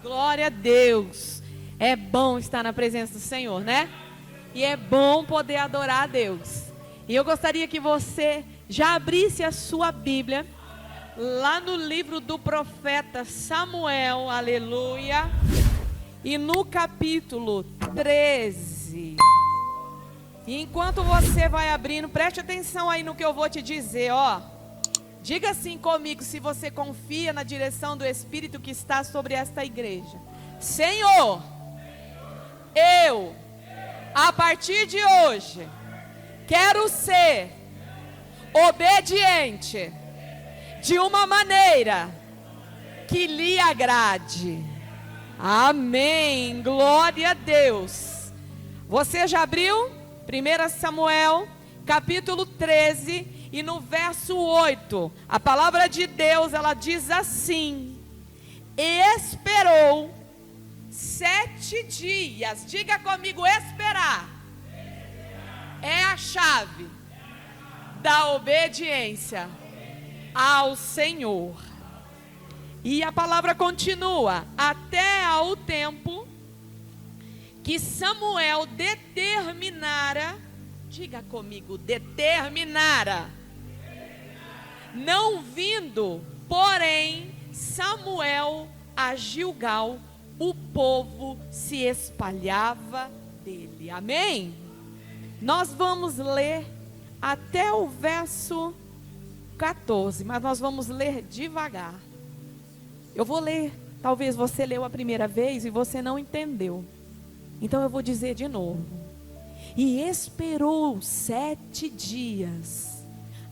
Glória a Deus. É bom estar na presença do Senhor, né? E é bom poder adorar a Deus. E eu gostaria que você já abrisse a sua Bíblia lá no livro do profeta Samuel, aleluia. E no capítulo 13. E enquanto você vai abrindo, preste atenção aí no que eu vou te dizer, ó. Diga assim comigo, se você confia na direção do Espírito que está sobre esta igreja. Senhor, eu, a partir de hoje, quero ser obediente de uma maneira que lhe agrade. Amém, glória a Deus. Você já abriu? 1 Samuel, capítulo 13. E no verso 8, a palavra de Deus, ela diz assim: e esperou 7 dias. Diga comigo, esperar é a chave da obediência ao Senhor. E a palavra continua: até ao tempo que Samuel determinara. Diga comigo, determinara. Não vindo, porém, Samuel a Gilgal, o povo se espalhava dele. Amém? Nós vamos ler até o verso 14, mas nós vamos ler devagar. Eu vou ler, talvez você leu a primeira vez e você não entendeu. Então eu vou dizer de novo. E esperou 7 dias,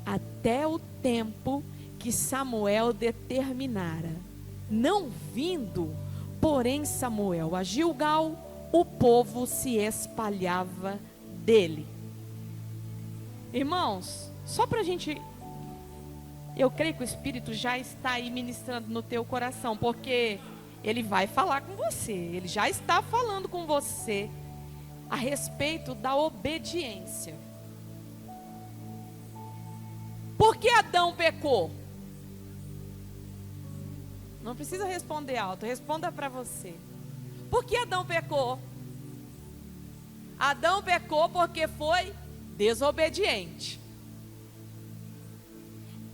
até o tempo que Samuel determinara. Não vindo, porém, Samuel a Gilgal, o povo se espalhava dele. Irmãos, só para a gente... Eu creio que o Espírito já está aí ministrando no teu coração, porque ele vai falar com você. Ele já está falando com você a respeito da obediência. Por que Adão pecou? Não precisa responder alto, responda para você. Por que Adão pecou? Adão pecou porque foi desobediente.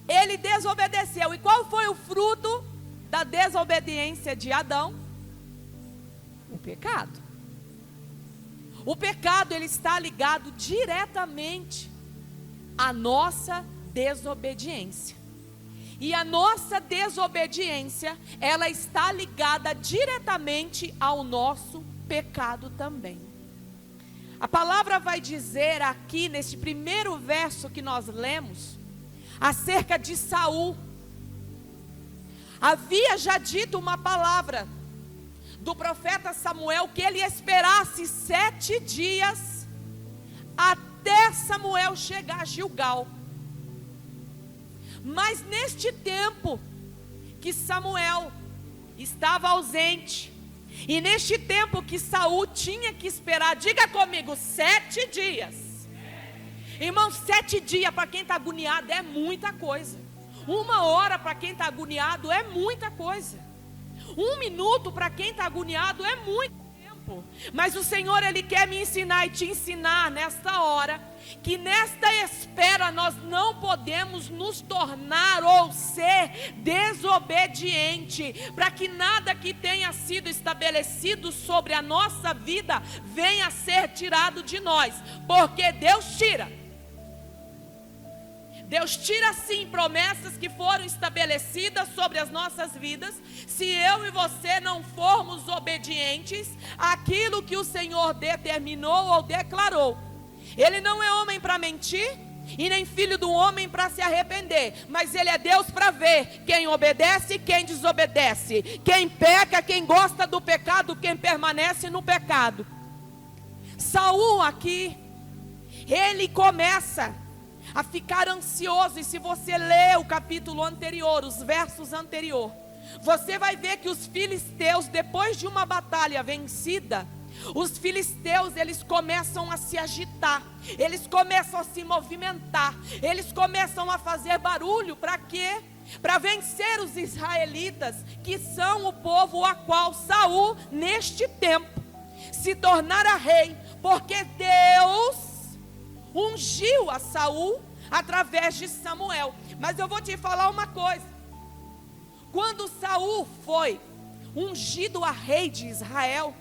Ele desobedeceu. E qual foi o fruto da desobediência de Adão? O pecado. O pecado, ele está ligado diretamente à nossa desobediência. E a nossa desobediência, ela está ligada diretamente ao nosso pecado também. A palavra vai dizer aqui, neste primeiro verso que nós lemos, acerca de Saul. Havia já dito uma palavra do profeta Samuel, que ele esperasse 7 dias, até Samuel chegar a Gilgal. Mas neste tempo que Samuel estava ausente, e neste tempo que Saul tinha que esperar, diga comigo, 7 dias. Irmão, 7 dias para quem está agoniado é muita coisa. 1 hora para quem está agoniado é muita coisa. 1 minuto para quem está agoniado é muito tempo. Mas o Senhor, Ele quer me ensinar e te ensinar nesta hora, que nesta espera nós não podemos nos tornar ou ser desobediente, para que nada que tenha sido estabelecido sobre a nossa vida venha a ser tirado de nós, porque Deus tira. Deus tira sim promessas que foram estabelecidas sobre as nossas vidas, se eu e você não formos obedientes àquilo que o Senhor determinou ou declarou. Ele não é homem para mentir, e nem filho do homem para se arrepender, mas Ele é Deus para ver quem obedece e quem desobedece, quem peca, quem gosta do pecado, quem permanece no pecado. Saul aqui, ele começa a ficar ansioso, e se você ler o capítulo anterior, os versos anteriores, você vai ver que os filisteus, depois de uma batalha vencida, os filisteus, eles começam a se agitar, eles começam a se movimentar, eles começam a fazer barulho. Para quê? para vencer os israelitas, que são o povo a qual Saul, neste tempo, se tornara rei, porque Deus ungiu a Saul através de Samuel. Mas eu vou te falar uma coisa: quando Saul foi ungido a rei de Israel,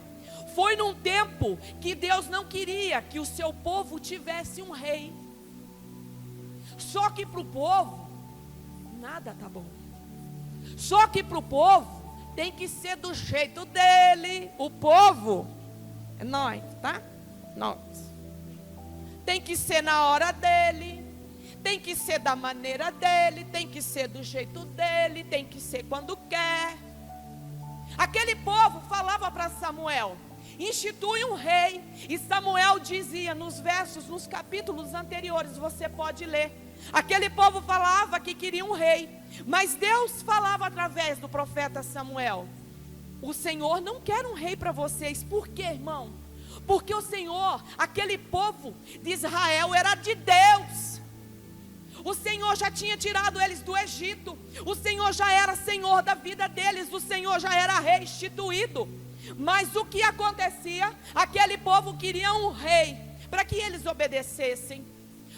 foi num tempo que Deus não queria que o seu povo tivesse um rei. Só que para o povo nada tá bom. Só que para o povo tem que ser do jeito dele. O povo é nós, tá? Nós. Tem que ser na hora dele, tem que ser da maneira dele, tem que ser do jeito dele, tem que ser quando quer. Aquele povo falava para Samuel: institui um rei. E Samuel dizia nos versos, nos capítulos anteriores, você pode ler. Aquele povo falava que queria um rei, mas Deus falava através do profeta Samuel: o Senhor não quer um rei para vocês. Por quê, irmão? Porque o Senhor, aquele povo de Israel era de Deus. O Senhor já tinha tirado eles do Egito. O Senhor já era Senhor da vida deles. O Senhor já era rei instituído. Mas o que acontecia? Aquele povo queria um rei para que eles obedecessem.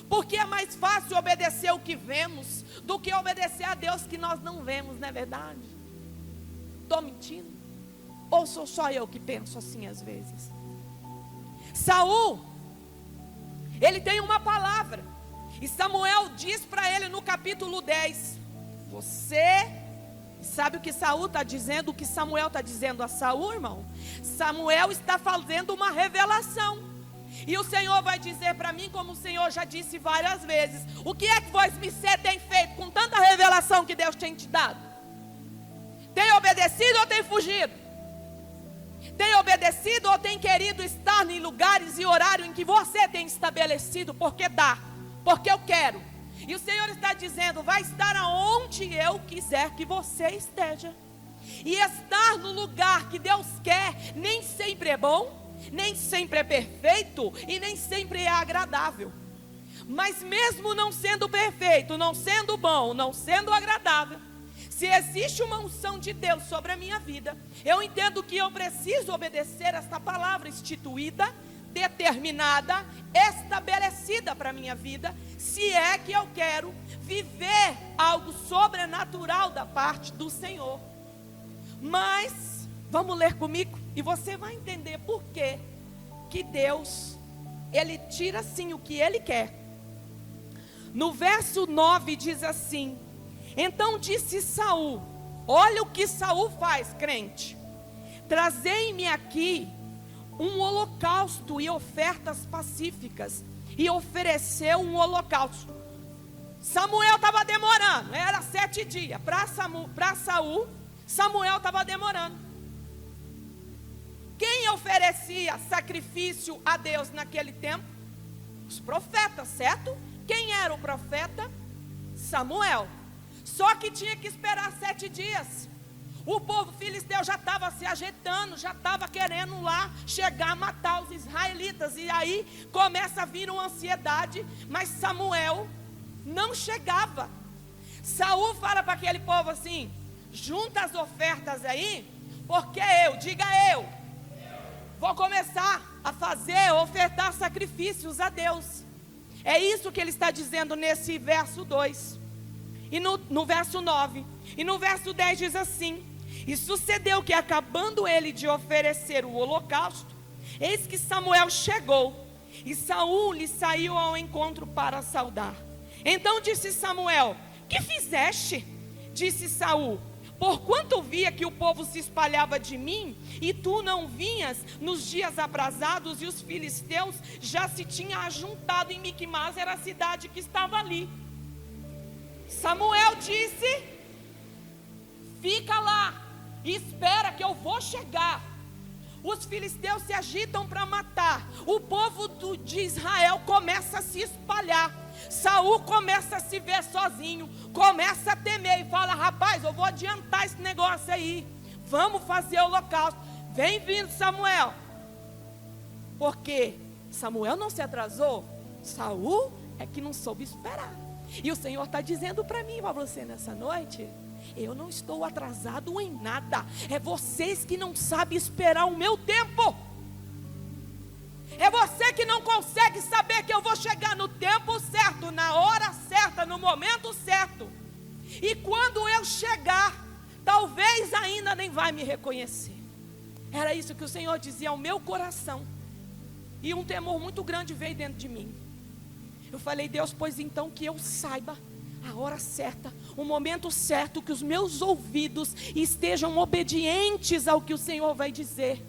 Porque é mais fácil obedecer o que vemos do que obedecer a Deus que nós não vemos, não é verdade? Estou mentindo? Ou sou só eu que penso assim às vezes? Saul, ele tem uma palavra, e Samuel diz para ele no capítulo 10, você sabe o que Saul está dizendo, o que Samuel está dizendo a Saul, irmão? Samuel está fazendo uma revelação, e o Senhor vai dizer para mim, como o Senhor já disse várias vezes: o que é que você tem feito com tanta revelação que Deus tem te dado? Tem obedecido ou tem fugido? Tem obedecido ou tem querido estar em lugares e horário em que você tem estabelecido, porque dá, porque eu quero? E o Senhor está dizendo: vai estar aonde eu quiser que você esteja. E estar no lugar que Deus quer nem sempre é bom, nem sempre é perfeito e nem sempre é agradável. Mas mesmo não sendo perfeito, não sendo bom, não sendo agradável, se existe uma unção de Deus sobre a minha vida, eu entendo que eu preciso obedecer esta palavra instituída, determinada, estabelecida para a minha vida, se é que eu quero viver algo sobrenatural da parte do Senhor. Mas, vamos ler comigo, e você vai entender por que Deus, Ele tira sim o que Ele quer. No verso 9 diz assim: então disse Saul, olha o que Saul faz, crente: trazei-me aqui um holocausto e ofertas pacíficas. E ofereceu um holocausto. Samuel estava demorando, era 7 dias. Para Saul, Samuel estava demorando. Quem oferecia sacrifício a Deus naquele tempo? Os profetas, certo? Quem era o profeta? Samuel. Só que tinha que esperar 7 dias. O povo filisteu já estava se ajeitando, já estava querendo lá chegar a matar os israelitas. E aí começa a vir uma ansiedade, mas Samuel não chegava. Saul fala para aquele povo assim: junta as ofertas aí, porque eu vou começar a fazer, ofertar sacrifícios a Deus. É isso que ele está dizendo nesse verso 2. E no verso 9. E no verso 10 diz assim: e sucedeu que, acabando ele de oferecer o holocausto, eis que Samuel chegou, e Saul lhe saiu ao encontro para saudar. Então disse Samuel: que fizeste? Disse Saul: porquanto via que o povo se espalhava de mim, e tu não vinhas nos dias aprazados, e os filisteus já se tinham ajuntado em Miquimás, era a cidade que estava ali. Samuel disse: fica lá, espera que eu vou chegar. Os filisteus se agitam para matar. O povo de Israel começa a se espalhar. Saul começa a se ver sozinho, começa a temer e fala: rapaz, eu vou adiantar esse negócio aí, vamos fazer o holocausto. Vem vindo Samuel. Porque Samuel não se atrasou, Saul é que não soube esperar. E o Senhor está dizendo para mim e para você nessa noite: eu não estou atrasado em nada. É vocês que não sabem esperar o meu tempo. É você que não consegue saber que eu vou chegar no tempo certo, na hora certa, no momento certo. E quando eu chegar, talvez ainda nem vai me reconhecer. Era isso que o Senhor dizia ao meu coração. E um temor muito grande veio dentro de mim. Eu falei: Deus, pois então que eu saiba a hora certa, o momento certo, que os meus ouvidos estejam obedientes ao que o Senhor vai dizer.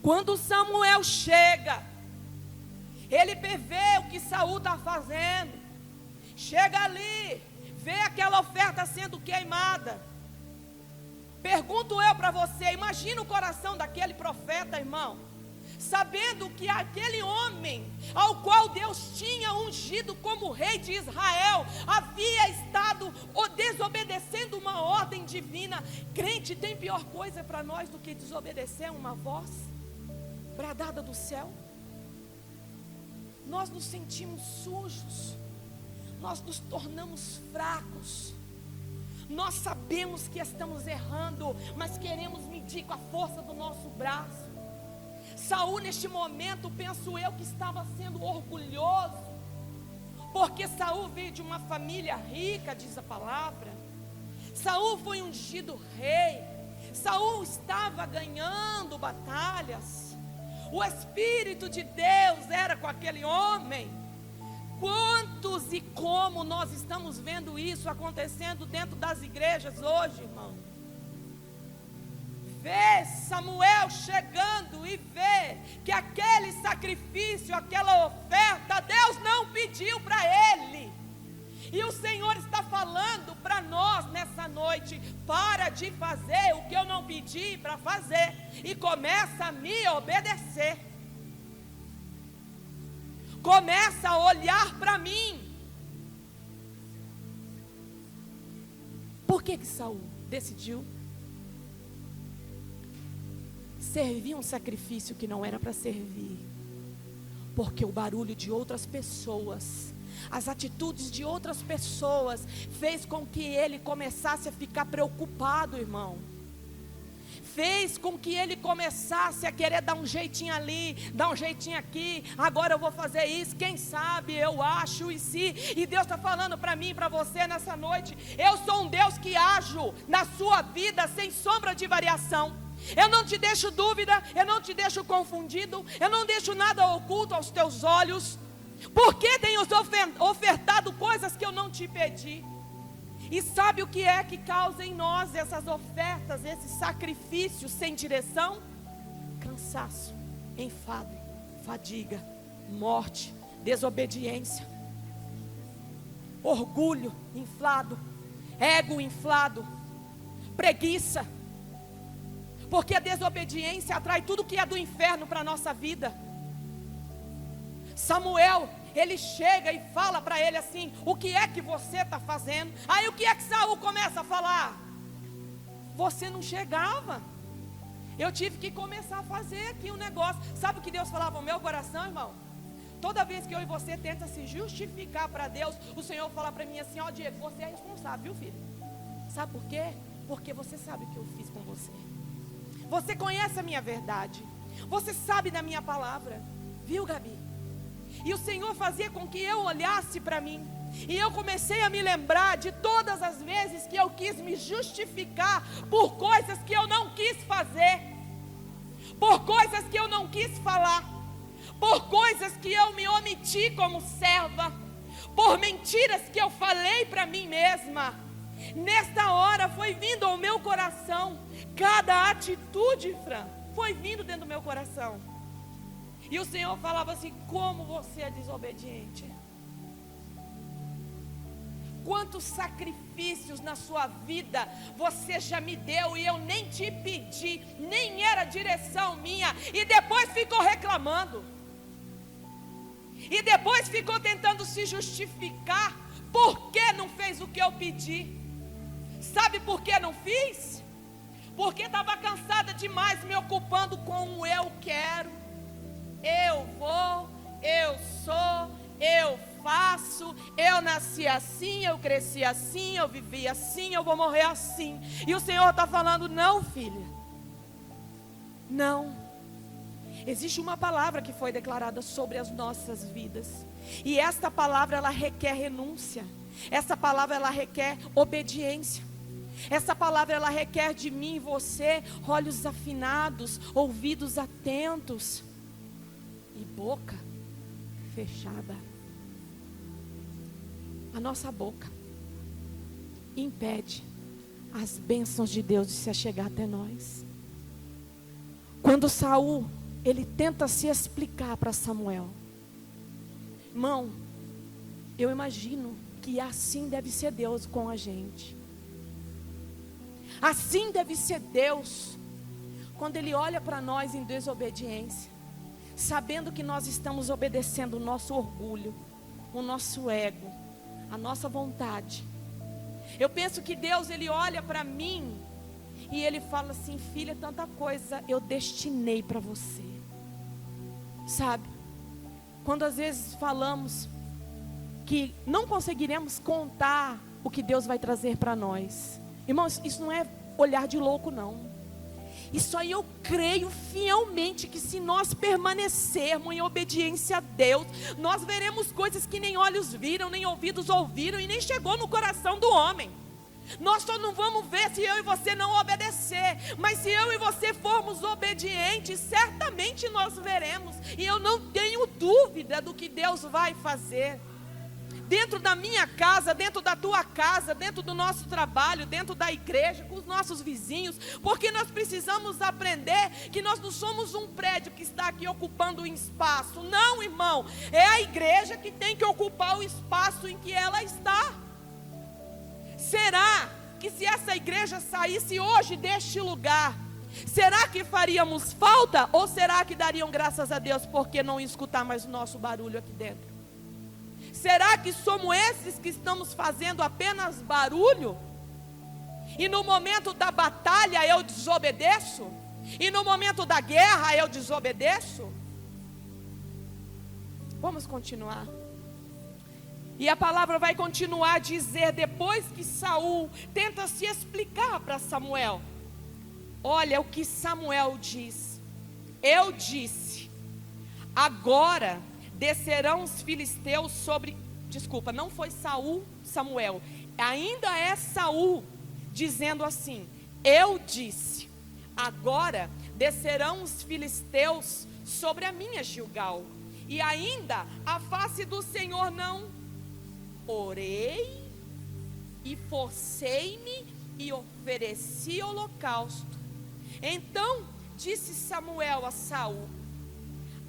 Quando Samuel chega, ele vê o que Saul está fazendo. Chega ali, vê aquela oferta sendo queimada. Pergunto eu para você, imagina o coração daquele profeta, irmão, sabendo que aquele homem, ao qual Deus tinha ungido como rei de Israel, havia estado desobedecendo uma ordem divina. Crente, tem pior coisa para nós do que desobedecer uma voz bradada do céu? Nós nos sentimos sujos, nós nos tornamos fracos, nós sabemos que estamos errando, mas queremos medir com a força do nosso braço. Saul, neste momento, penso eu, que estava sendo orgulhoso, porque Saul veio de uma família rica, diz a palavra. Saul foi ungido rei, Saul estava ganhando batalhas. O Espírito de Deus era com aquele homem. Quantos e como nós estamos vendo isso acontecendo dentro das igrejas hoje, irmão? Vê Samuel chegando e vê que aquele sacrifício, aquela oferta, Deus não pediu para ele. E o Senhor está falando para nós nessa noite: para de fazer o que eu não pedi para fazer e começa a me obedecer. Começa a olhar para mim. Por que Saul decidiu servir um sacrifício que não era para servir? Porque o barulho de outras pessoas, as atitudes de outras pessoas, fez com que ele começasse a ficar preocupado, irmão. Fez com que ele começasse a querer dar um jeitinho ali, dar um jeitinho aqui. Agora eu vou fazer isso, quem sabe, eu acho, e se. E Deus está falando para mim e para você nessa noite: eu sou um Deus que ajo na sua vida sem sombra de variação. Eu não te deixo dúvida, eu não te deixo confundido, eu não deixo nada oculto aos teus olhos. Por que tenho ofertado coisas que eu não te pedi? E sabe o que é que causa em nós essas ofertas, esses sacrifícios sem direção? Cansaço, enfado, fadiga, morte, desobediência, orgulho inflado, ego inflado, preguiça. Porque a desobediência atrai tudo que é do inferno para a nossa vida. Samuel, ele chega e fala para ele assim: o que é que você está fazendo? Aí o que é que Saul começa a falar? Você não chegava, eu tive que começar a fazer aqui um negócio. Sabe o que Deus falava no meu coração, irmão? Toda vez que eu e você tenta se justificar para Deus, o Senhor fala para mim assim: ó Diego, você é responsável, viu, filho? Sabe por quê? Porque você sabe o que eu fiz com você. Você conhece a minha verdade, você sabe da minha palavra, viu, Gabi? E o Senhor fazia com que eu olhasse para mim, e eu comecei a me lembrar de todas as vezes que eu quis me justificar por coisas que eu não quis fazer, por coisas que eu não quis falar, por coisas que eu me omiti como serva, por mentiras que eu falei para mim mesma. Nesta hora foi vindo ao meu coração, cada atitude, Fran, foi vindo dentro do meu coração. E o Senhor falava assim: como você é desobediente. Quantos sacrifícios na sua vida você já me deu e eu nem te pedi, nem era direção minha, e depois ficou reclamando. E depois ficou tentando se justificar por que não fez o que eu pedi. Sabe por que não fiz? Porque estava cansada demais, me ocupando com o eu quero, eu vou, eu sou, eu faço, eu nasci assim, eu cresci assim, eu vivi assim, eu vou morrer assim. E o Senhor está falando: não, filha, não. Existe uma palavra que foi declarada sobre as nossas vidas, e esta palavra, ela requer renúncia. Essa palavra, ela requer obediência. Essa palavra, ela requer de mim e você olhos afinados, ouvidos atentos e boca fechada. A nossa boca impede as bênçãos de Deus de se achegar até nós. Quando Saul, ele tenta se explicar para Samuel, irmão, eu imagino que assim deve ser Deus com a gente. Assim deve ser Deus quando Ele olha para nós em desobediência, sabendo que nós estamos obedecendo o nosso orgulho, o nosso ego, a nossa vontade. Eu penso que Deus, Ele olha para mim e Ele fala assim: filha, tanta coisa eu destinei para você. Sabe, quando às vezes falamos que não conseguiremos contar o que Deus vai trazer para nós, irmãos, isso não é olhar de louco, não. Isso aí eu creio fielmente que se nós permanecermos em obediência a Deus, nós veremos coisas que nem olhos viram, nem ouvidos ouviram e nem chegou no coração do homem. Nós só não vamos ver se eu e você não obedecer, mas se eu e você formos obedientes, certamente nós veremos. E eu não tenho dúvida do que Deus vai fazer. Dentro da minha casa, dentro da tua casa, dentro do nosso trabalho, dentro da igreja, com os nossos vizinhos, porque nós precisamos aprender que nós não somos um prédio que está aqui ocupando um espaço. Não, irmão, é a igreja que tem que ocupar o espaço em que ela está. Será que se essa igreja saísse hoje deste lugar, será que faríamos falta? Ou será que dariam graças a Deus porque não escutar mais o nosso barulho aqui dentro? Será que somos esses que estamos fazendo apenas barulho? E no momento da batalha eu desobedeço? E no momento da guerra eu desobedeço? Vamos continuar. E a palavra vai continuar a dizer, depois que Saul tenta se explicar para Samuel. Olha o que Samuel diz. Eu disse, agora descerão os filisteus sobre... Desculpa, não foi Saul, Samuel. Ainda é Saul dizendo assim, eu disse, agora descerão os filisteus sobre a minha Gilgal. E ainda a face do Senhor não... Orei e forcei-me e ofereci holocausto. Então disse Samuel a Saul,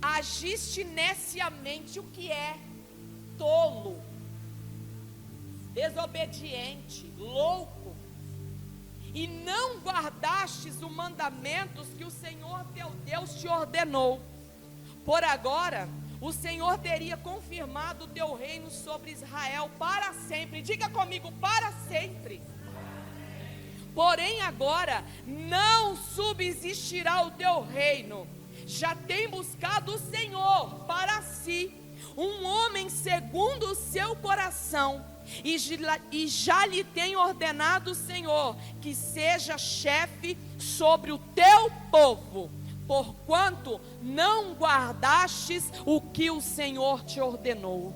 agiste neciamente, o que é? Tolo, desobediente, louco, e não guardastes os mandamentos que o Senhor teu Deus te ordenou. Por agora o Senhor teria confirmado o teu reino sobre Israel para sempre. Diga comigo, para sempre. Porém agora não subsistirá o teu reino. Já tem buscado o Senhor para si um homem segundo o seu coração, e já lhe tem ordenado o Senhor que seja chefe sobre o teu povo, porquanto não guardastes o que o Senhor te ordenou.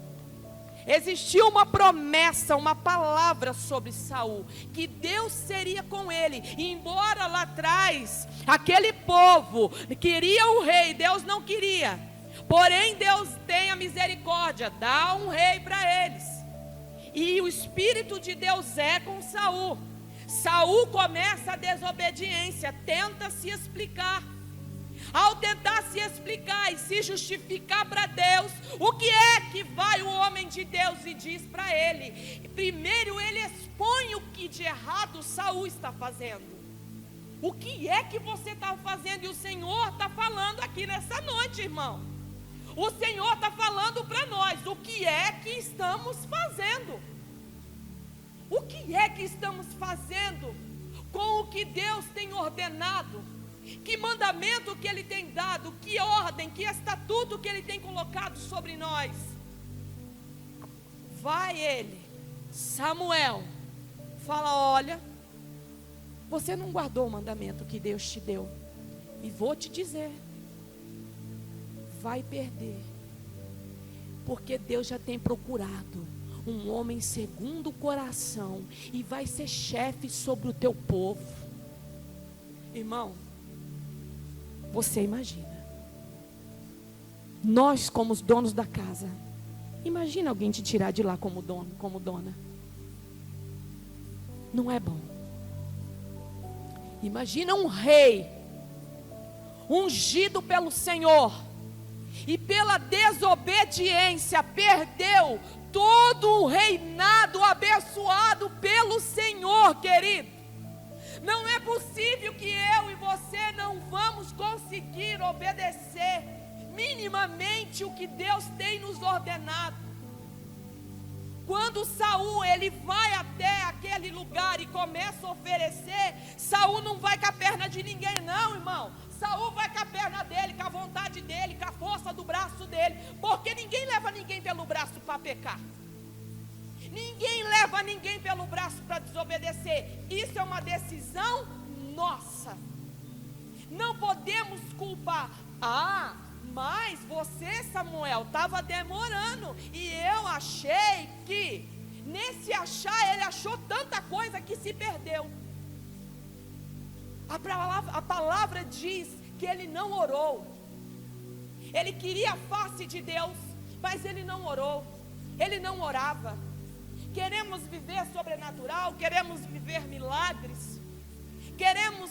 Existia uma promessa, uma palavra sobre Saul, que Deus seria com ele. E embora lá atrás aquele povo queria um rei, Deus não queria. Porém Deus tem a misericórdia, dá um rei para eles. E o Espírito de Deus é com Saul. Saul começa a desobediência, tenta se explicar. Ao tentar se explicar e se justificar para Deus, o que é que vai o homem de Deus e diz para ele? Primeiro ele expõe o que de errado Saul está fazendo. O que é que você está fazendo? E o Senhor está falando aqui nessa noite, irmão. O Senhor está falando para nós, o que é que estamos fazendo? O que é que estamos fazendo com o que Deus tem ordenado? Que mandamento que Ele tem dado, que ordem, que estatuto que Ele tem colocado sobre nós? vai ele, Samuel, fala: olha, você não guardou o mandamento que Deus te deu, e vou te dizer, vai perder, porque Deus já tem procurado um homem segundo o coração, e vai ser chefe sobre o teu povo. Irmão, você imagina, nós como os donos da casa, imagina alguém te tirar de lá como dono, como dona. Não é bom. Imagina um rei ungido pelo Senhor, e pela desobediência perdeu todo um reinado abençoado pelo Senhor, querido. Não é possível que eu e você não vamos conseguir obedecer minimamente o que Deus tem nos ordenado. Quando Saul ele vai até aquele lugar e começa a oferecer, Saul não vai com a perna de ninguém não, irmão. Saul vai com a perna dele, com a vontade dele, com a força do braço dele, porque ninguém leva ninguém pelo braço para pecar. Ninguém leva ninguém pelo braço para desobedecer. Isso é uma decisão nossa. Não podemos culpar. Ah, mas você, Samuel, estava demorando, e eu achei que, nesse achar, ele achou tanta coisa que se perdeu. A palavra diz que ele não orou. Ele queria a face de Deus, mas ele não orou. Ele não orava. Queremos viver sobrenatural, queremos viver milagres, queremos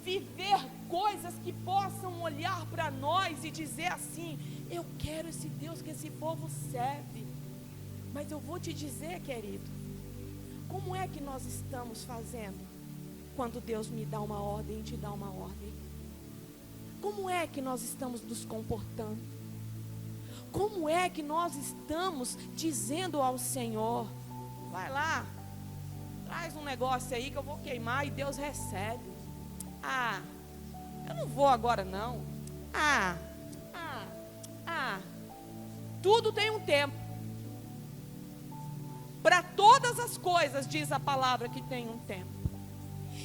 viver coisas que possam olhar para nós e dizer assim: eu quero esse Deus que esse povo serve. Mas eu vou te dizer, querido, como é que nós estamos fazendo quando Deus me dá uma ordem e te dá uma ordem? Como é que nós estamos nos comportando? Como é que nós estamos dizendo ao Senhor: vai lá, traz um negócio aí que eu vou queimar e Deus recebe. Ah, eu não vou agora não. Tudo tem um tempo. Para todas as coisas, diz a palavra que tem um tempo.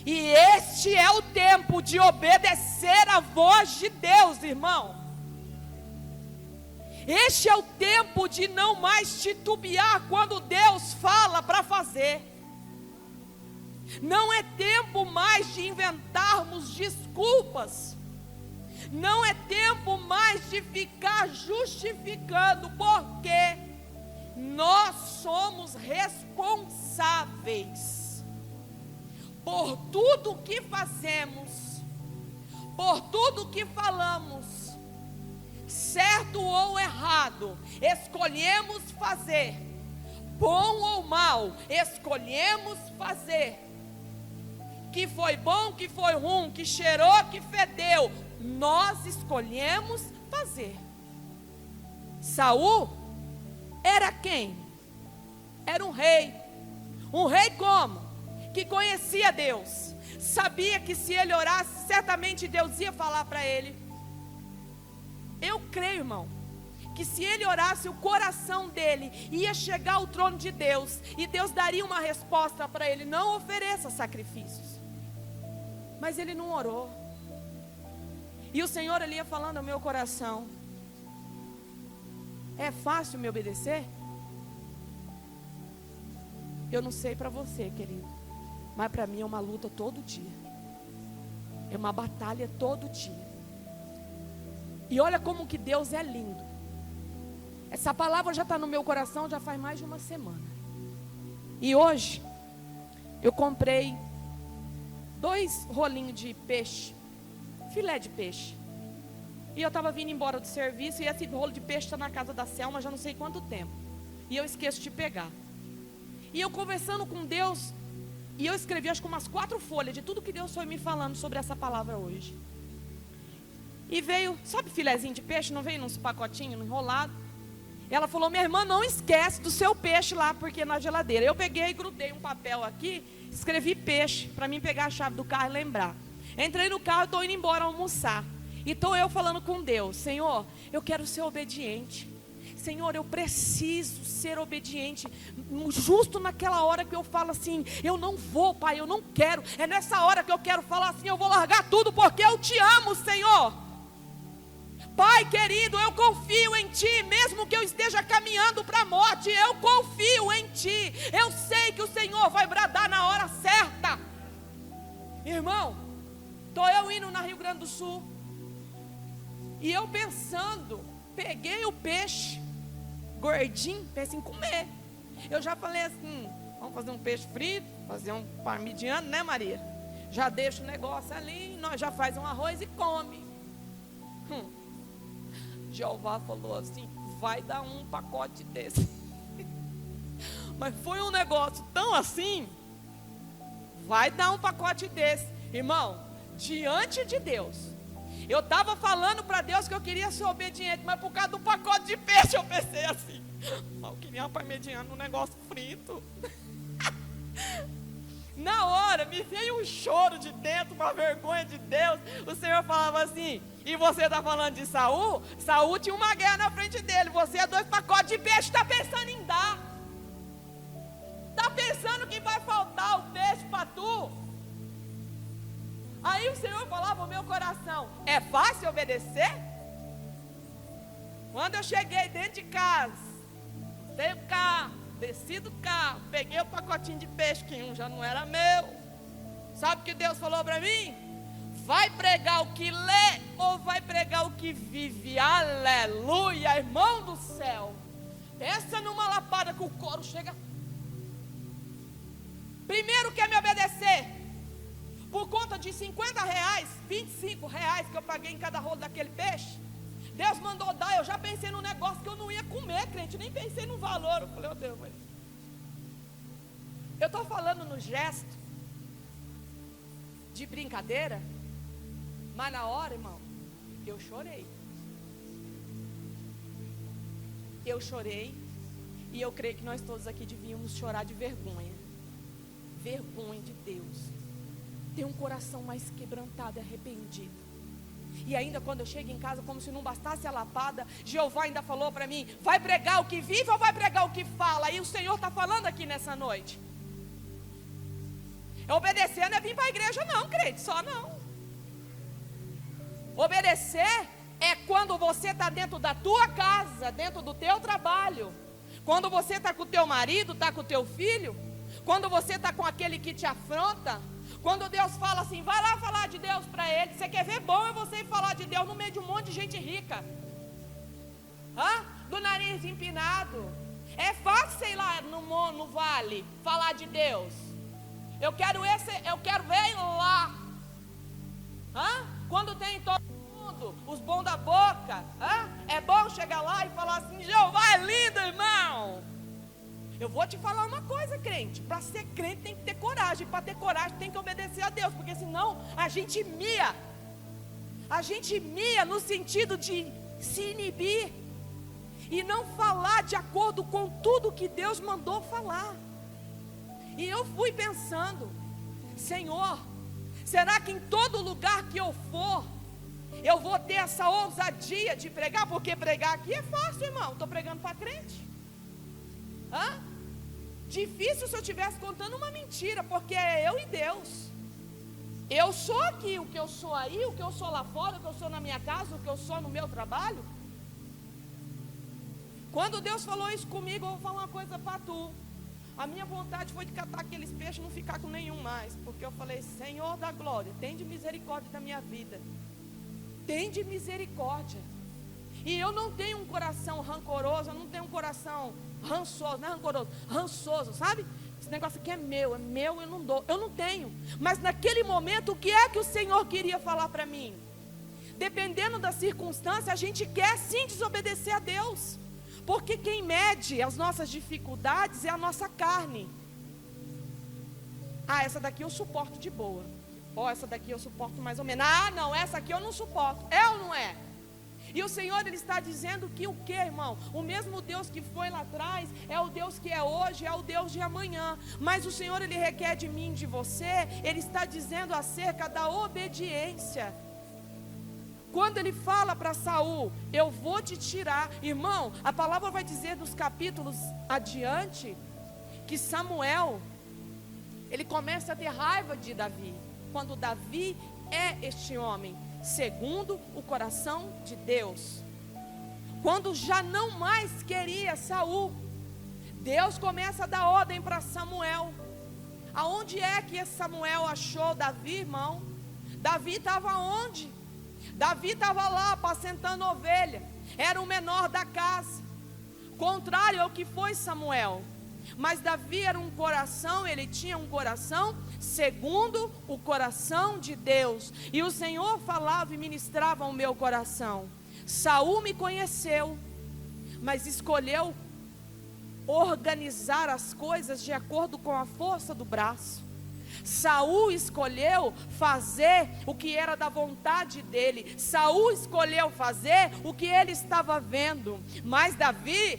E este é o tempo de obedecer a voz de Deus, irmão. Este é o tempo de não mais titubear quando Deus fala para fazer. Não é tempo mais de inventarmos desculpas. Não é tempo mais de ficar justificando, porque nós somos responsáveis por tudo o que fazemos, por tudo o que falamos, certo ou errado, escolhemos fazer, bom ou mal, escolhemos fazer, que foi bom, que foi ruim, que cheirou, que fedeu, nós escolhemos fazer. Saul era quem? Era um rei como? Que conhecia Deus, sabia que se ele orasse, certamente Deus ia falar para ele. Eu creio, irmão, que se ele orasse, o coração dele ia chegar ao trono de Deus, e Deus daria uma resposta para ele: não ofereça sacrifícios. Mas ele não orou, e o Senhor ele ia falando ao meu coração: é fácil me obedecer? Eu não sei para você, querido, mas para mim é uma luta todo dia, é uma batalha todo dia. E olha como que Deus é lindo. Essa palavra já está no meu coração já faz mais de uma semana. E hoje eu comprei 2 rolinhos de peixe, filé de peixe. E eu estava vindo embora do serviço, e esse rolo de peixe está na casa da Selma já não sei quanto tempo. E eu esqueço de pegar. E eu conversando com Deus, e eu escrevi acho que umas 4 folhas de tudo que Deus foi me falando sobre essa palavra hoje. E veio, sabe filézinho de peixe? Não veio nos pacotinhos enrolado? Ela falou: minha irmã, não esquece do seu peixe lá, porque na geladeira. Eu peguei e grudei um papel aqui, escrevi peixe, para mim pegar a chave do carro e lembrar. Entrei no carro e estou indo embora almoçar. E estou eu falando com Deus: Senhor, eu quero ser obediente. Senhor, eu preciso ser obediente. Justo naquela hora que eu falo assim, eu não vou, Pai, eu não quero. É nessa hora que eu quero falar assim, eu vou largar tudo porque eu te amo, Senhor. Pai querido, eu confio em Ti, mesmo que eu esteja caminhando para a morte, eu confio em Ti. Eu sei que o Senhor vai bradar na hora certa. Irmão, estou eu indo na Rio Grande do Sul, e eu pensando, peguei o peixe, gordinho, pensei em comer. Eu já falei assim, vamos fazer um peixe frito, fazer um parmigiano, né, Maria? Já deixa o negócio ali, nós já faz um arroz e come. Jeová falou assim, vai dar um pacote desse. Mas foi um negócio tão assim, vai dar um pacote desse. Irmão, diante de Deus, eu estava falando para Deus que eu queria ser obediente, mas por causa do pacote de peixe eu pensei assim, eu queria parmegiano um negócio frito. Na hora me veio um choro de dentro, uma vergonha de Deus. O Senhor falava assim, e você está falando de Saul? Saul tinha uma guerra na frente dele, você é 2 pacotes de peixe, está pensando em dar. Está pensando que vai faltar o peixe para tu? Aí o Senhor falava no meu coração, é fácil obedecer? Quando eu cheguei dentro de casa, dei o carro, desci do carro, peguei o pacotinho de peixe, que um já não era meu. Sabe o que Deus falou para mim? Vai pregar o que lê ou vai pregar o que vive? Aleluia, irmão do céu. Pensa numa lapada que o couro chega. Primeiro quer me obedecer. Por conta de R$50, R$25 que eu paguei em cada rolo daquele peixe, Deus mandou dar. Eu já pensei num negócio que eu não ia comer, crente, nem pensei no valor. Eu falei, oh Deus, mas eu estou falando no gesto de brincadeira, mas na hora, irmão, eu chorei. Eu chorei, e eu creio que nós todos aqui devíamos chorar de vergonha. Vergonha de Deus. Ter um coração mais quebrantado e arrependido. E ainda quando eu chego em casa, como se não bastasse a lapada, Jeová ainda falou para mim, vai pregar o que vive ou vai pregar o que fala? E o Senhor está falando aqui nessa noite. Obedecer não é vir para a igreja não, crente, só não. Obedecer é quando você está dentro da tua casa, dentro do teu trabalho. Quando você está com o teu marido, está com o teu filho. Quando você está com aquele que te afronta. Quando Deus fala assim, vai lá falar de Deus para ele. Você quer ver bom é você ir falar de Deus no meio de um monte de gente rica. Do nariz empinado. É fácil, sei lá, no vale, falar de Deus. Eu quero ver lá. Quando tem todo mundo, os bons da boca. É bom chegar lá e falar assim, Jeová é lindo, irmão. Eu vou te falar uma coisa, crente. Para ser crente tem que ter coragem. Para ter coragem tem que obedecer a Deus. Porque senão a gente mia. A gente mia no sentido de se inibir. E não falar de acordo com tudo que Deus mandou falar. E eu fui pensando, Senhor, será que em todo lugar que eu for, eu vou ter essa ousadia de pregar? Porque pregar aqui é fácil, irmão. Estou pregando para crente. Difícil se eu estivesse contando uma mentira, porque é eu e Deus. Eu sou aqui o que eu sou aí, o que eu sou lá fora, o que eu sou na minha casa, o que eu sou no meu trabalho. Quando Deus falou isso comigo, eu vou falar uma coisa para tu. A minha vontade foi de catar aqueles peixes e não ficar com nenhum mais. Porque eu falei, Senhor da glória, tem de misericórdia da minha vida. Tem de misericórdia. E eu não tenho um coração rancoroso, eu não tenho um coração rançoso, não é rancoroso, rançoso, sabe? Esse negócio aqui é meu, eu não dou, eu não tenho. Mas naquele momento, o que é que o Senhor queria falar para mim? Dependendo da circunstância, a gente quer sim desobedecer a Deus. Porque quem mede as nossas dificuldades é a nossa carne. Essa daqui eu suporto de boa. Essa daqui eu suporto mais ou menos. Não, essa aqui eu não suporto. É ou não é? E o Senhor, Ele está dizendo que o que, irmão? O mesmo Deus que foi lá atrás, é o Deus que é hoje, é o Deus de amanhã. Mas o Senhor, Ele requer de mim, de você, Ele está dizendo acerca da obediência. quando ele fala para Saul, eu vou te tirar, irmão, a palavra vai dizer nos capítulos adiante, que Samuel, ele começa a ter raiva de Davi, quando Davi é este homem, segundo o coração de Deus. Quando já não mais queria Saul, Deus começa a dar ordem para Samuel. Aonde é que Samuel achou Davi, irmão? Davi estava onde? Davi estava lá apacentando ovelha, era o menor da casa, contrário ao que foi Samuel. Mas Davi era um coração, ele tinha um coração segundo o coração de Deus. E o Senhor falava e ministrava ao meu coração. Saul me conheceu, mas escolheu organizar as coisas de acordo com a força do braço. Saul escolheu fazer o que era da vontade dele. Saul escolheu fazer o que ele estava vendo. Mas Davi,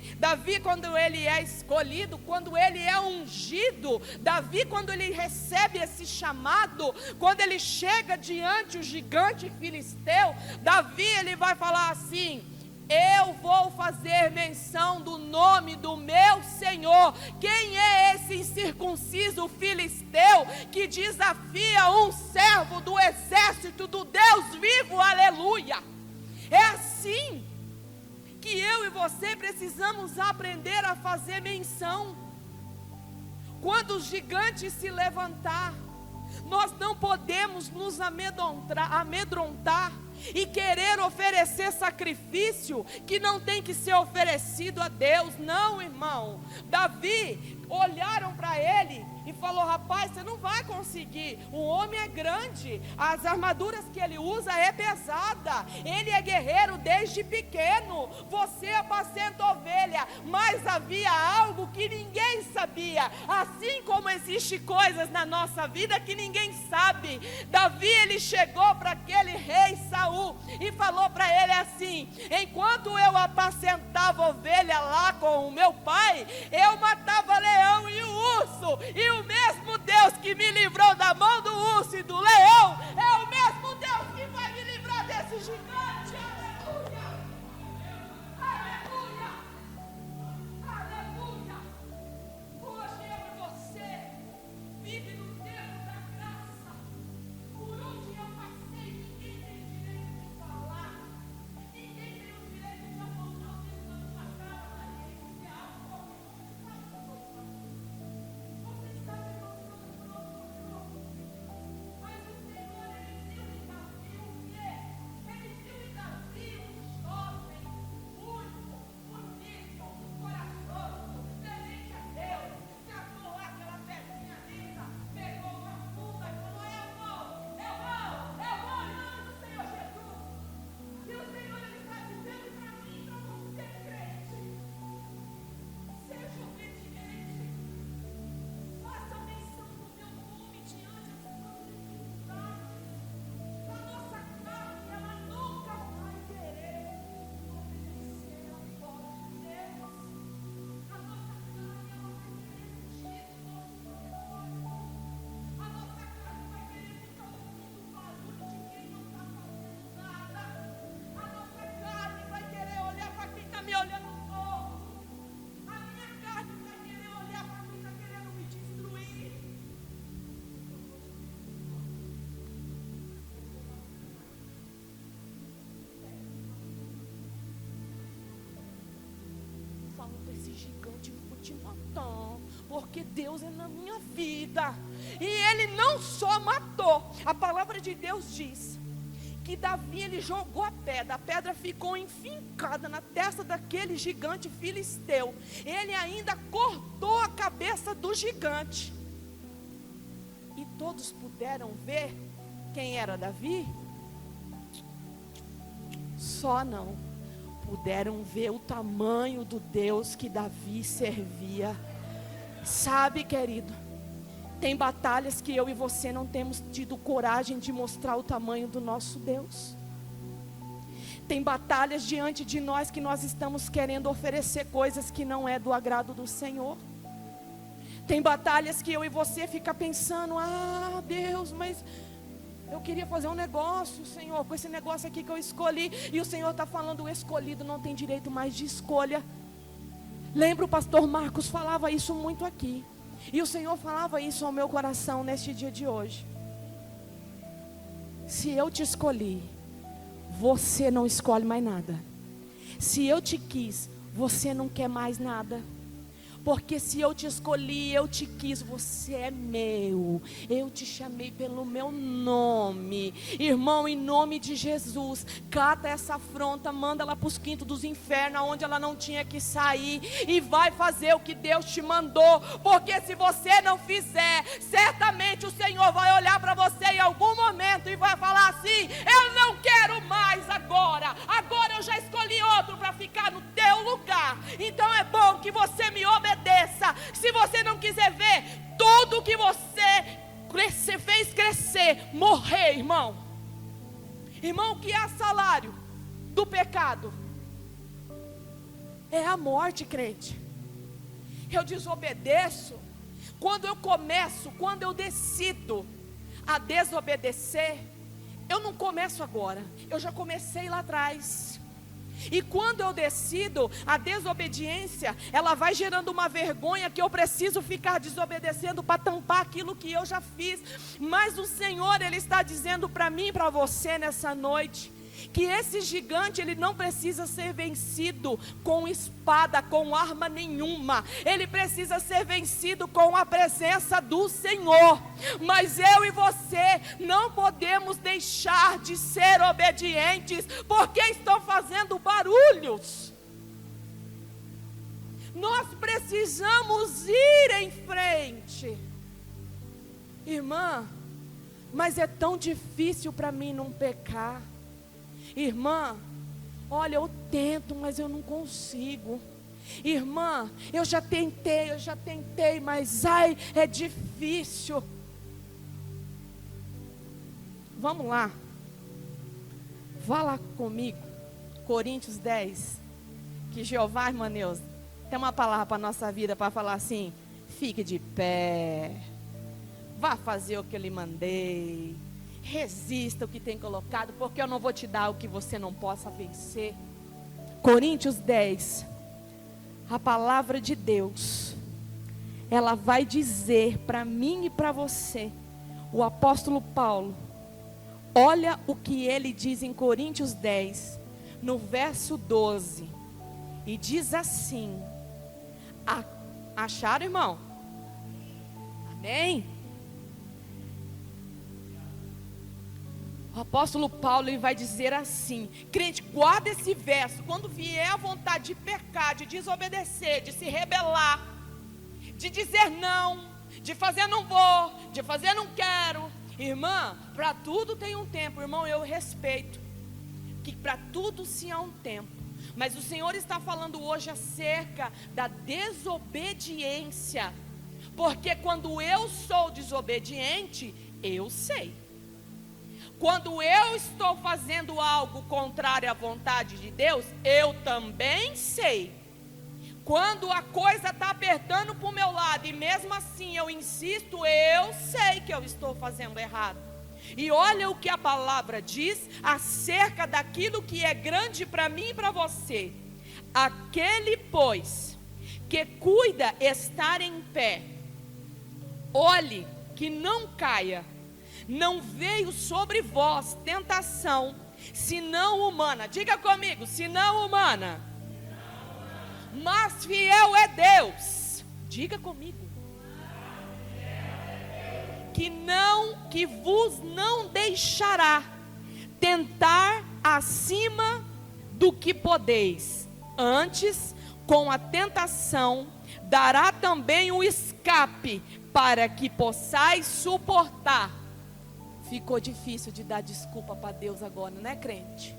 quando ele é escolhido, quando ele é ungido, Davi, quando ele recebe esse chamado, quando ele chega diante o gigante filisteu, Davi, ele vai falar assim: eu vou fazer menção do nome do meu Senhor. Quem é esse incircunciso filisteu que desafia um servo do exército do Deus vivo? Aleluia! É assim que eu e você precisamos aprender a fazer menção. Quando o gigante se levantar, nós não podemos nos amedrontar e querer oferecer sacrifício que não tem que ser oferecido a Deus. Não, irmão. Davi, olharam para ele e falou: rapaz, você não vai conseguir, o homem é grande, as armaduras que ele usa é pesada, ele é guerreiro desde pequeno, você apacenta ovelha. Mas havia algo que ninguém sabia, assim como existe coisas na nossa vida que ninguém sabe. Davi, ele chegou para aquele rei Saul e falou para ele assim: enquanto eu apacentava ovelha lá com o meu pai, eu matava leão e o urso, e o mesmo Deus que me livrou da mão do urso e do leão é o mesmo Deus que vai me livrar desse gigante. Aleluia, aleluia, aleluia. Hoje eu e você vive no tempo da graça. Por onde eu passei, ninguém tem direito de falar, ninguém tem o direito de apontar o dedo na sua cara, Maria, e dizer algo. Você está mas o Senhor, ele viu em Davi o quê? Ele viu em Davi um jovem, único, bonito, corajoso, temente a Deus, catou lá aquela pedrinha lisa, pegou uma funda e falou: eu vou, em nome do Senhor Jesus. E o Senhor, ele está dizendo para mim, para você, crente: seja obediente, faça menção do meu nome diante das suas dificuldades. A nossa carne, ela nunca vai querer obedecer à voz de Deus. A nossa carne, ela vai querer fugir do nosso propósito. A nossa carne vai querer ficar ouvindo o barulho de quem não está fazendo nada. A nossa carne vai querer olhar para quem está me olhando torto. A minha carne vai querer olhar para quem está querendo me destruir. Falando para esse gigante: eu vou te matar, porque Deus é na minha vida. E ele não só matou, a palavra de Deus diz que Davi, ele jogou a pedra ficou enfincada na testa daquele gigante filisteu. Ele ainda cortou a cabeça do gigante. E todos puderam ver quem era Davi? Só não puderam ver o tamanho do Deus que Davi servia. Sabe, querido, tem batalhas que eu e você não temos tido coragem de mostrar o tamanho do nosso Deus. Tem batalhas diante de nós que nós estamos querendo oferecer coisas que não é do agrado do Senhor. Tem batalhas que eu e você fica pensando: ah, Deus, mas Eu queria fazer um negócio, Senhor, com esse negócio aqui que eu escolhi. E o Senhor está falando, o escolhido não tem direito mais de escolha. Lembra, o pastor Marcos falava isso muito aqui. E o Senhor falava isso ao meu coração neste dia de hoje. Se eu te escolhi, você não escolhe mais nada. Se eu te quis, você não quer mais nada. Porque se eu te escolhi, eu te quis, você é meu. Eu te chamei pelo meu nome. Irmão, em nome de Jesus, cata essa afronta, manda ela para os quintos dos infernos, onde ela não tinha que sair. E vai fazer o que Deus te mandou. Porque se você não fizer, certamente o Senhor vai olhar para você em algum momento e vai falar assim: eu não quero mais agora. Agora eu já escolhi outro para ficar no teu lugar. Então é bom que você me obedeça. Se você não quiser ver tudo que você fez crescer, morrer, irmão. Irmão, o que é salário do pecado? É a morte, crente. Eu desobedeço. Quando eu decido a desobedecer, eu não começo agora, eu já comecei lá atrás. E quando eu decido a desobediência, ela vai gerando uma vergonha que eu preciso ficar desobedecendo para tampar aquilo que eu já fiz. Mas o Senhor, Ele está dizendo para mim e para você nessa noite, que esse gigante, ele não precisa ser vencido com espada, com arma nenhuma. Ele precisa ser vencido com a presença do Senhor. Mas eu e você não podemos deixar de ser obedientes, porque estão fazendo barulhos. Nós precisamos ir em frente. Irmã, mas é tão difícil para mim não pecar. Irmã, olha, eu tento, mas eu não consigo. Irmã, eu já tentei, mas ai, é difícil. Vamos lá. Vá lá comigo, Coríntios 10. Que Jeová, irmã Neuza, tem uma palavra para a nossa vida, para falar assim: fique de pé, vá fazer o que eu lhe mandei. Resista o que tem colocado, porque eu não vou te dar o que você não possa vencer. Coríntios 10, a palavra de Deus, ela vai dizer para mim e para você, o apóstolo Paulo, olha o que ele diz em Coríntios 10, no verso 12, e diz assim, acharam, irmão? Amém? O apóstolo Paulo, ele vai dizer assim, crente, guarda esse verso, quando vier a vontade de pecar, de desobedecer, de se rebelar, de dizer não, de fazer não vou, de fazer não quero, irmã, para tudo tem um tempo, irmão, eu respeito, que para tudo sim há um tempo, mas o Senhor está falando hoje acerca da desobediência, porque quando eu sou desobediente, eu sei. Quando eu estou fazendo algo contrário à vontade de Deus, eu também sei. Quando a coisa está apertando para o meu lado e mesmo assim eu insisto, eu sei que eu estou fazendo errado. E olha o que a palavra diz acerca daquilo que é grande para mim e para você. Aquele, pois, que cuida estar em pé, olhe que não caia. Não veio sobre vós tentação, senão humana. Diga comigo, senão humana. Mas fiel é Deus. Diga comigo. Que vos não deixará tentar acima do que podeis. Antes, com a tentação, dará também o escape, para que possais suportar. Ficou difícil de dar desculpa para Deus agora, né, crente?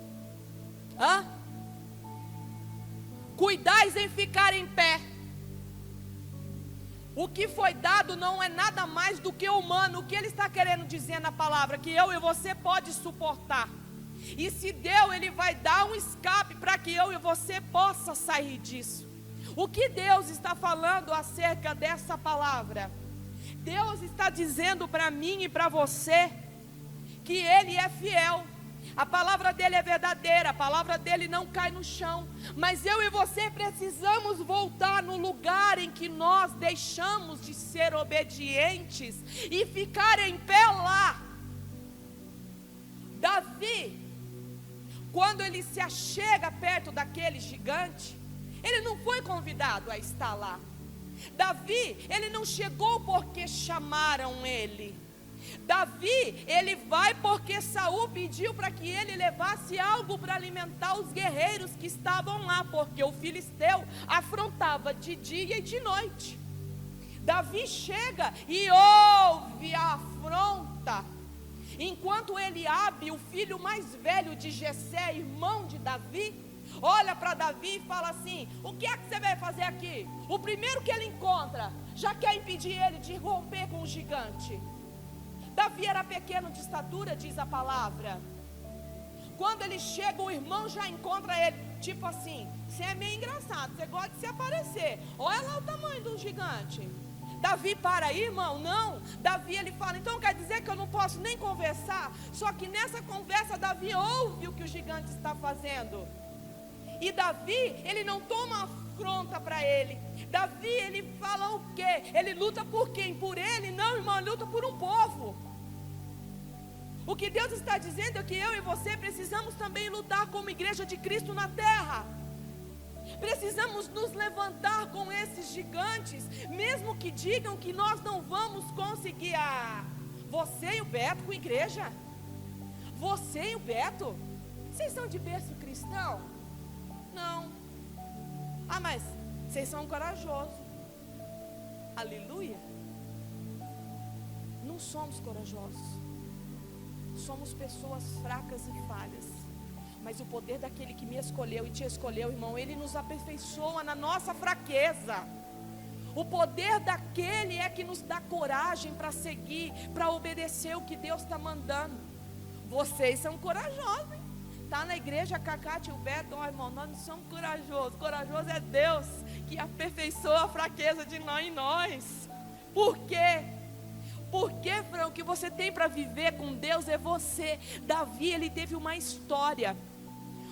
Cuidais em ficar em pé. O que foi dado não é nada mais do que humano. O que Ele está querendo dizer na palavra? Que eu e você pode suportar. E se deu, Ele vai dar um escape para que eu e você possa sair disso. O que Deus está falando acerca dessa palavra? Deus está dizendo para mim e para você que Ele é fiel. A palavra dele é verdadeira, a palavra dele não cai no chão. Mas eu e você precisamos voltar no lugar em que nós deixamos de ser obedientes e ficar em pé lá. Davi, quando ele se achega perto daquele gigante, ele não foi convidado a estar lá. Davi, ele não chegou porque chamaram ele. Davi, ele vai porque Saul pediu para que ele levasse algo para alimentar os guerreiros que estavam lá, porque o filisteu afrontava de dia e de noite. Davi chega e ouve a afronta, enquanto Eliabe, o filho mais velho de Jessé, irmão de Davi, olha para Davi e fala assim: o que é que você vai fazer aqui? O primeiro que ele encontra já quer impedir ele de romper com o gigante. Davi era pequeno de estatura, diz a palavra. Quando ele chega, o irmão já encontra ele, tipo assim: você é meio engraçado, você gosta de se aparecer, olha lá o tamanho do gigante. Davi para aí, irmão? Não. Davi, ele fala: então quer dizer que eu não posso nem conversar? Só que nessa conversa Davi ouve o que o gigante está fazendo. E Davi, ele não toma afronta para ele. Davi, ele fala o quê? Ele luta por quem? Por ele? Não, irmão, ele luta por um povo. O que Deus está dizendo é que eu e você precisamos também lutar como igreja de Cristo na terra. Precisamos nos levantar com esses gigantes, mesmo que digam que nós não vamos conseguir. Você e o Beto com igreja? Você e o Beto? Vocês são de berço cristão? Não. Mas vocês são corajosos. Aleluia. Não somos corajosos. Somos pessoas fracas e falhas. Mas o poder daquele que me escolheu e te escolheu, irmão, ele nos aperfeiçoa na nossa fraqueza. O poder daquele é que nos dá coragem para seguir, para obedecer o que Deus está mandando. Vocês são corajosos, hein? Está na igreja, Cacate e o Beto, irmão, nós não somos corajosos. Corajoso é Deus que aperfeiçoa a fraqueza de nós em nós. Por quê? Porque, Fran, o que você tem para viver com Deus é você. Davi, ele teve uma história.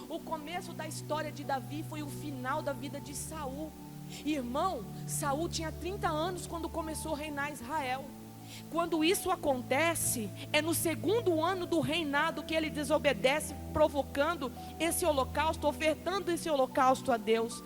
O começo da história de Davi foi o final da vida de Saul. Irmão, Saul tinha 30 anos quando começou a reinar Israel. Quando isso acontece, é no segundo ano do reinado que ele desobedece, provocando esse holocausto, ofertando esse holocausto a Deus.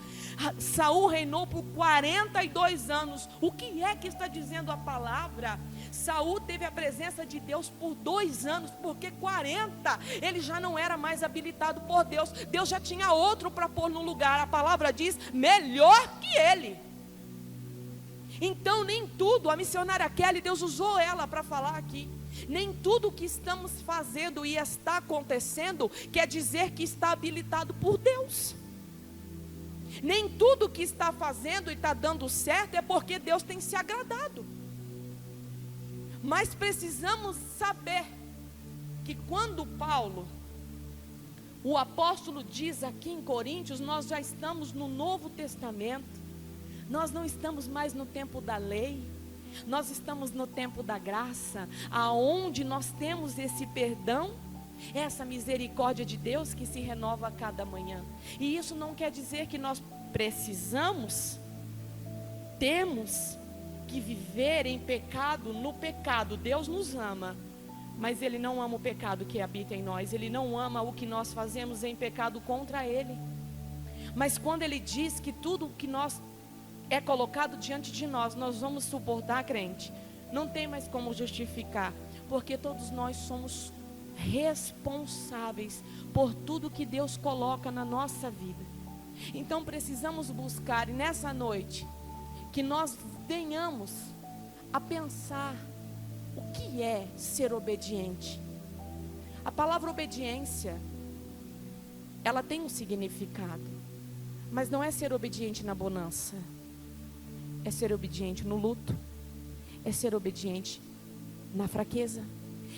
Saul reinou por 42 anos. O que é que está dizendo a palavra? Saul teve a presença de Deus por 2 anos, porque 40 ele já não era mais habilitado por Deus. Deus já tinha outro para pôr no lugar. A palavra diz: melhor que ele. Então nem tudo, a missionária Kelly, Deus usou ela para falar aqui. Nem tudo o que estamos fazendo e está acontecendo quer dizer que está habilitado por Deus. Nem tudo que está fazendo e está dando certo é porque Deus tem se agradado. Mas precisamos saber que quando Paulo, o apóstolo, diz aqui em Coríntios, nós já estamos no Novo Testamento. Nós não estamos mais no tempo da lei, nós estamos no tempo da graça, aonde nós temos esse perdão, essa misericórdia de Deus que se renova a cada manhã. E isso não quer dizer que nós temos que viver em pecado, no pecado. Deus nos ama, mas Ele não ama o pecado que habita em nós. Ele não ama o que nós fazemos em pecado contra Ele. Mas quando Ele diz que tudo o que nós é colocado diante de nós, nós vamos suportar, crente, não tem mais como justificar, porque todos nós somos responsáveis por tudo que Deus coloca na nossa vida. Então precisamos buscar, e nessa noite, que nós venhamos a pensar o que é ser obediente. A palavra obediência, ela tem um significado, mas não é ser obediente na bonança. É ser obediente no luto, é ser obediente na fraqueza,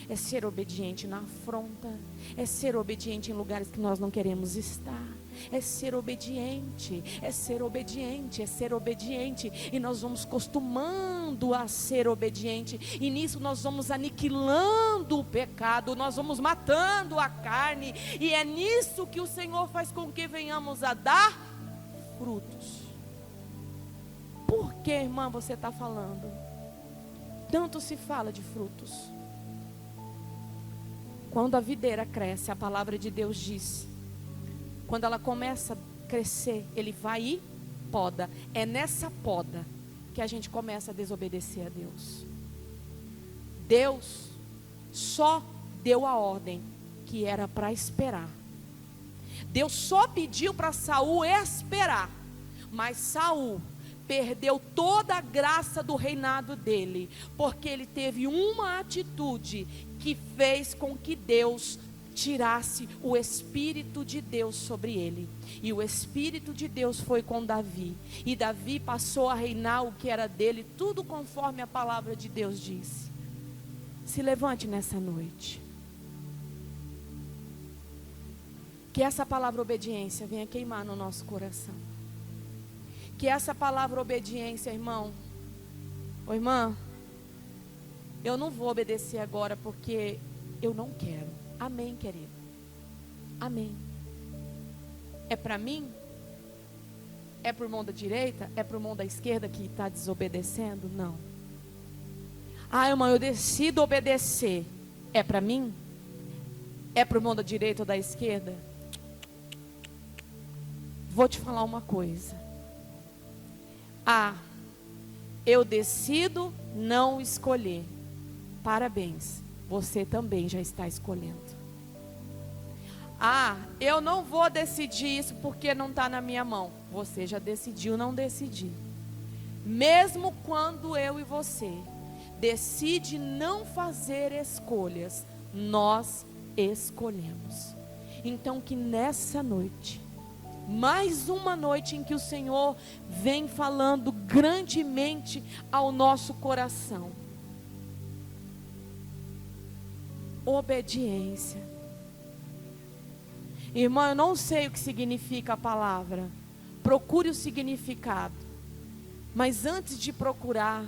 é ser obediente na afronta, é ser obediente em lugares que nós não queremos estar, é ser obediente, é ser obediente, é ser obediente, e nós vamos costumando a ser obediente, e nisso nós vamos aniquilando o pecado, nós vamos matando a carne, e é nisso que o Senhor faz com que venhamos a dar frutos. Por que, irmã, você está falando? Tanto se fala de frutos. Quando a videira cresce, a palavra de Deus diz, quando ela começa a crescer, Ele vai e poda. É nessa poda que a gente começa a desobedecer a Deus. Deus só deu a ordem que era para esperar. Deus só pediu para Saul esperar, mas Saul perdeu toda a graça do reinado dele, porque ele teve uma atitude que fez com que Deus tirasse o Espírito de Deus sobre ele. E o Espírito de Deus foi com Davi, e Davi passou a reinar o que era dele, tudo conforme a palavra de Deus diz. Se levante nessa noite, que essa palavra obediência venha queimar no nosso coração. Que essa palavra obediência, irmão, ô irmã, eu não vou obedecer agora porque eu não quero. Amém, querido? Amém. É para mim? É para o irmão da direita? É para o irmão da esquerda que está desobedecendo? Não. Ah, irmão, eu decido obedecer. É para mim? É para o irmão da direita ou da esquerda? Vou te falar uma coisa. Ah, eu decido não escolher. Parabéns, você também já está escolhendo. Ah, eu não vou decidir isso porque não está na minha mão. Você já decidiu não decidir. Mesmo quando eu e você decide não fazer escolhas, nós escolhemos. Então que nessa noite, mais uma noite em que o Senhor vem falando grandemente ao nosso coração. Obediência. Irmã, eu não sei o que significa a palavra. Procure o significado. Mas antes de procurar,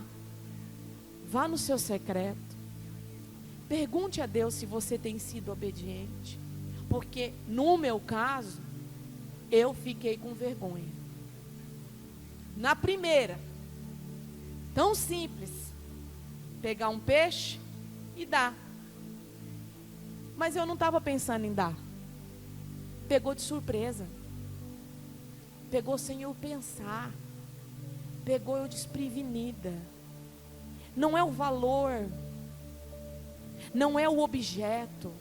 vá no seu secreto. Pergunte a Deus se você tem sido obediente. Porque no meu caso, eu fiquei com vergonha. Na primeira, tão simples, pegar um peixe e dar. Mas eu não estava pensando em dar. Pegou de surpresa. Pegou sem eu pensar. Pegou eu desprevenida. Não é o valor. Não é o objeto.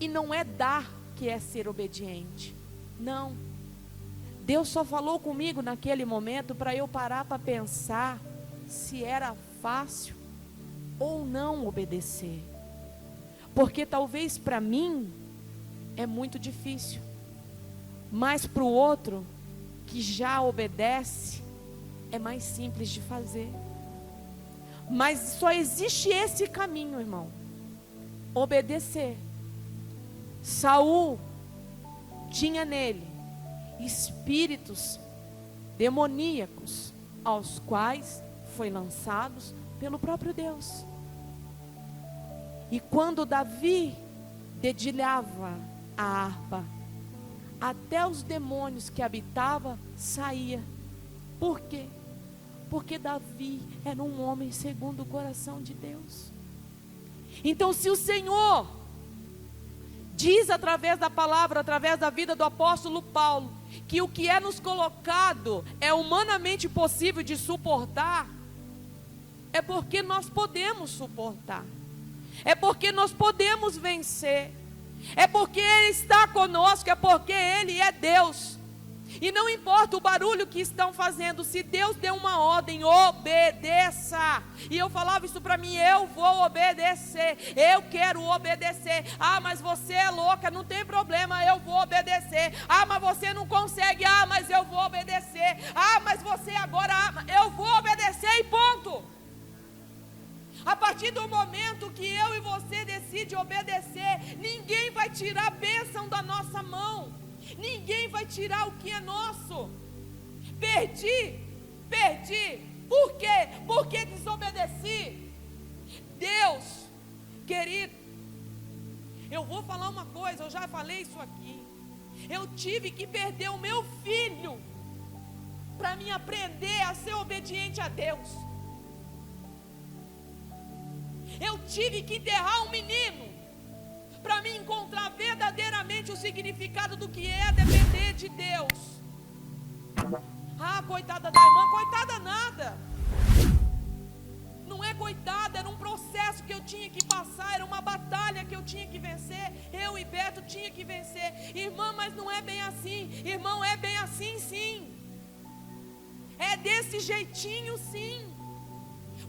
E não é dar que é ser obediente. Não. Deus só falou comigo naquele momento para eu parar para pensar se era fácil ou não obedecer. Porque talvez para mim é muito difícil, mas para o outro que já obedece é mais simples de fazer. Mas só existe esse caminho, irmão: obedecer. Saul tinha nele espíritos demoníacos, aos quais foi lançados pelo próprio Deus. E quando Davi dedilhava a harpa, até os demônios que habitava saía. Por quê? Porque Davi era um homem segundo o coração de Deus. Então, se o Senhor diz através da palavra, através da vida do apóstolo Paulo, que o que é nos colocado é humanamente possível de suportar, é porque nós podemos suportar. É porque nós podemos vencer. É porque Ele está conosco. É porque Ele é Deus. E não importa o barulho que estão fazendo, se Deus deu uma ordem, obedeça. E eu falava isso para mim: eu vou obedecer, eu quero obedecer. Ah, mas você é louca, não tem problema, eu vou obedecer. Ah, mas você não consegue, ah, mas eu vou obedecer. Ah, mas você agora, eu vou obedecer e ponto. A partir do momento que eu e você decide obedecer, ninguém vai tirar a bênção da nossa mão. Ninguém vai tirar o que é nosso. Perdi. Por quê? Porque desobedeci. Deus, querido, eu vou falar uma coisa, eu já falei isso aqui. Eu tive que perder o meu filho para mim aprender a ser obediente a Deus. Eu tive que enterrar um menino para me encontrar verdadeiramente o significado do que é depender de Deus. Ah, coitada da irmã, coitada nada. Não é coitada, era um processo que eu tinha que passar, era uma batalha que eu tinha que vencer. Eu e Beto tinha que vencer. Irmã, mas não é bem assim. Irmão, é bem assim sim. É desse jeitinho sim.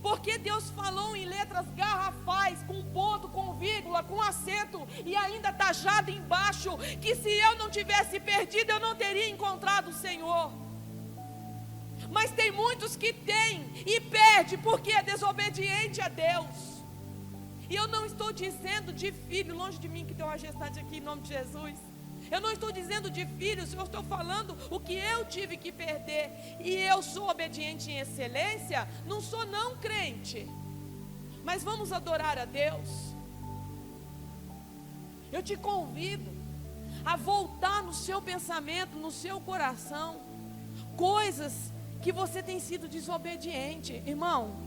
Porque Deus falou em letras garrafais, com ponto, com vírgula, com acento e ainda tajado embaixo, que se eu não tivesse perdido, eu não teria encontrado o Senhor. Mas tem muitos que têm e perde porque é desobediente a Deus. E eu não estou dizendo de filho, longe de mim que tem uma gestante aqui em nome de Jesus. Eu não estou dizendo de filhos, eu estou falando o que eu tive que perder. E eu sou obediente em excelência, não sou não crente. Mas vamos adorar a Deus. Eu te convido a voltar no seu pensamento, no seu coração, coisas que você tem sido desobediente. Irmão,